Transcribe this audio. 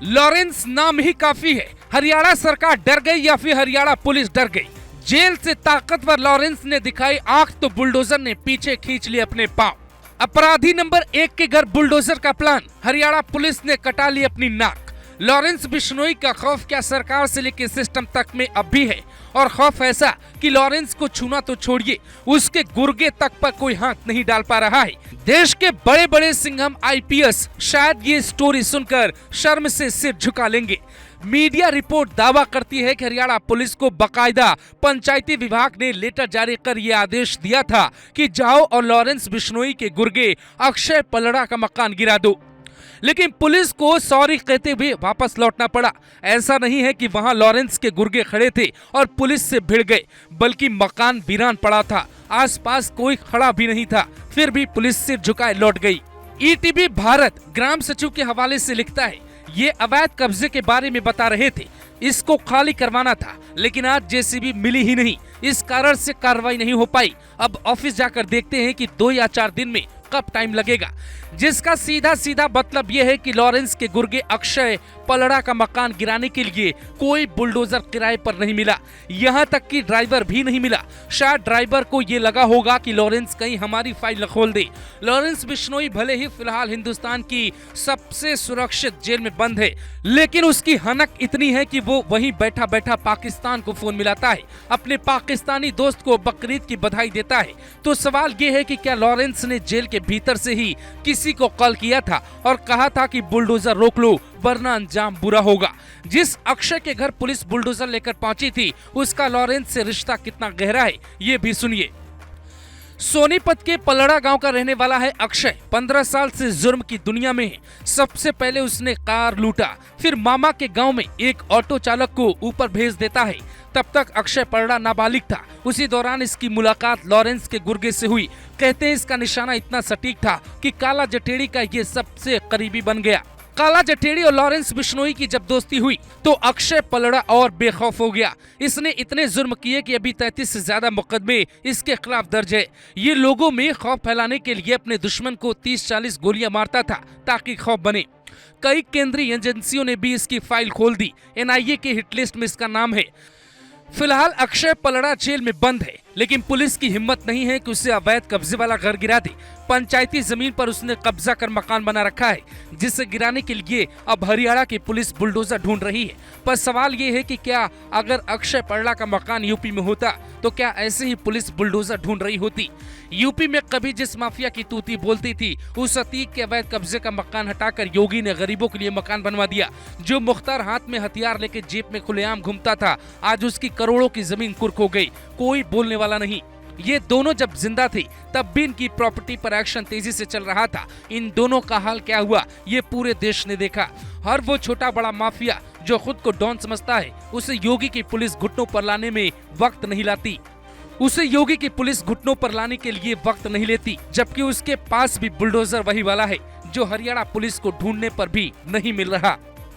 Lawrence नाम ही काफी है। हरियाणा सरकार डर गई या फिर हरियाणा पुलिस डर गई। जेल से ताकतवर लॉरेंस ने दिखाई आंख तो बुलडोजर ने पीछे खींच लिए अपने पांव। अपराधी नंबर 1 के घर बुलडोजर का प्लान, हरियाणा पुलिस ने कटा ली अपनी नाक। लॉरेंस बिश्नोई का खौफ क्या सरकार से लेकर सिस्टम तक में अब भी है, और खौफ ऐसा कि लॉरेंस को छूना तो छोड़िए, उसके गुर्गे तक पर कोई हाथ नहीं डाल पा रहा है। देश के बड़े बड़े सिंघम आईपीएस शायद ये स्टोरी सुनकर शर्म से सिर झुका लेंगे। मीडिया रिपोर्ट दावा करती है कि हरियाणा पुलिस को बकायदा पंचायती विभाग ने लेटर जारी कर यह आदेश दिया था कि जाओ और लॉरेंस बिश्नोई के गुर्गे अक्षय पलड़ा का मकान गिरा दो, लेकिन पुलिस को सॉरी कहते हुए वापस लौटना पड़ा। ऐसा नहीं है कि वहां लॉरेंस के गुर्गे खड़े थे और पुलिस से भिड़ गए, बल्कि मकान वीरान पड़ा था, आसपास कोई खड़ा भी नहीं था, फिर भी पुलिस सिर झुकाए लौट गई। ईटीवी भारत ग्राम सचिव के हवाले से लिखता है, ये अवैध कब्जे के बारे में बता रहे थे, इसको खाली करवाना था, लेकिन आज जेसीबी मिली ही नहीं, इस कारण से कार्रवाई नहीं हो पाई। अब ऑफिस जाकर देखते हैं कि 2 या 4 दिन में कब टाइम लगेगा, जिसका सीधा सीधा मतलब यह है कि लॉरेंस के गुर्गे अक्षय पलड़ा का मकान गिराने के लिए कोई बुलडोजर किराए पर नहीं मिला, यहाँ तक कि ड्राइवर भी नहीं मिला। शायद ड्राइवर को ये लगा होगा कि लॉरेंस कहीं हमारी फाइल न खोल दे। लॉरेंस बिश्नोई भले ही फिलहाल हिंदुस्तान की सबसे सुरक्षित जेल में बंद है, लेकिन उसकी हनक इतनी है कि वो वहीं बैठा बैठा पाकिस्तान को फोन मिलाता है, अपने पाकिस्तानी दोस्त को बकरीद की बधाई देता है। तो सवाल ये है कि क्या लॉरेंस ने जेल के भीतर से ही किसी को कॉल किया था और कहा था कि बुलडोजर रोक लो वरना अंजाम बुरा होगा। जिस अक्षय के घर पुलिस बुलडोजर लेकर पहुंची थी, उसका लॉरेंस से रिश्ता कितना गहरा है ये भी सुनिए। सोनीपत के पलड़ा गांव का रहने वाला है अक्षय। 15 साल से जुर्म की दुनिया में है। सबसे पहले उसने कार लूटा, फिर मामा के गांव में एक ऑटो चालक को ऊपर भेज देता है। तब तक अक्षय पलड़ा नाबालिग था। उसी दौरान इसकी मुलाकात लॉरेंस के गुर्गे से हुई। कहते हैं इसका निशाना इतना सटीक था कि काला जटेड़ी का ये सबसे करीबी बन गया। काला जटेड़ी और लॉरेंस बिश्नोई की जब दोस्ती हुई तो अक्षय पलड़ा और बेखौफ हो गया। इसने इतने जुर्म किए कि अभी 33 से ज्यादा मुकदमे इसके खिलाफ दर्ज है। ये लोगों में खौफ फैलाने के लिए अपने दुश्मन को 30-40 गोलियां मारता था ताकि खौफ बने। कई केंद्रीय एजेंसियों ने भी इसकी फाइल खोल दी। एनआईए के हिटलिस्ट में इसका नाम है। फिलहाल अक्षय पलड़ा जेल में बंद है, लेकिन पुलिस की हिम्मत नहीं है कि उसे अवैध कब्जे वाला घर गिरा दे। पंचायती जमीन पर उसने कब्जा कर मकान बना रखा है, जिसे गिराने के लिए अब हरियाणा की पुलिस बुलडोजर ढूंढ रही है। पर सवाल ये है कि क्या अगर अक्षय पलड़ा का मकान यूपी में होता तो क्या ऐसे ही पुलिस बुलडोजर ढूंढ रही होती? यूपी में कभी जिस माफिया की तूती बोलती थी, उस अतीक के अवैध कब्जे का मकान हटाकर योगी ने गरीबों के लिए मकान बनवा दिया। जो मुख्तार हाथ में हथियार लेके जेब में खुलेआम घूमता था, आज उसकी करोड़ों की जमीन कुर्क हो गई, कोई बोलने वाला नहीं। ये दोनों जब जिंदा थे तब भी इनकी प्रॉपर्टी पर एक्शन तेजी से चल रहा था। इन दोनों का हाल क्या हुआ ये पूरे देश ने देखा। हर वो छोटा बड़ा माफिया जो खुद को डॉन समझता है, उसे योगी की पुलिस घुटनों पर लाने में वक्त नहीं लाती। उसे योगी की पुलिस घुटनों पर लाने के लिए वक्त नहीं लेती, जबकि उसके पास भी बुलडोजर वही वाला है जो हरियाणा पुलिस को ढूंढने पर भी नहीं मिल रहा।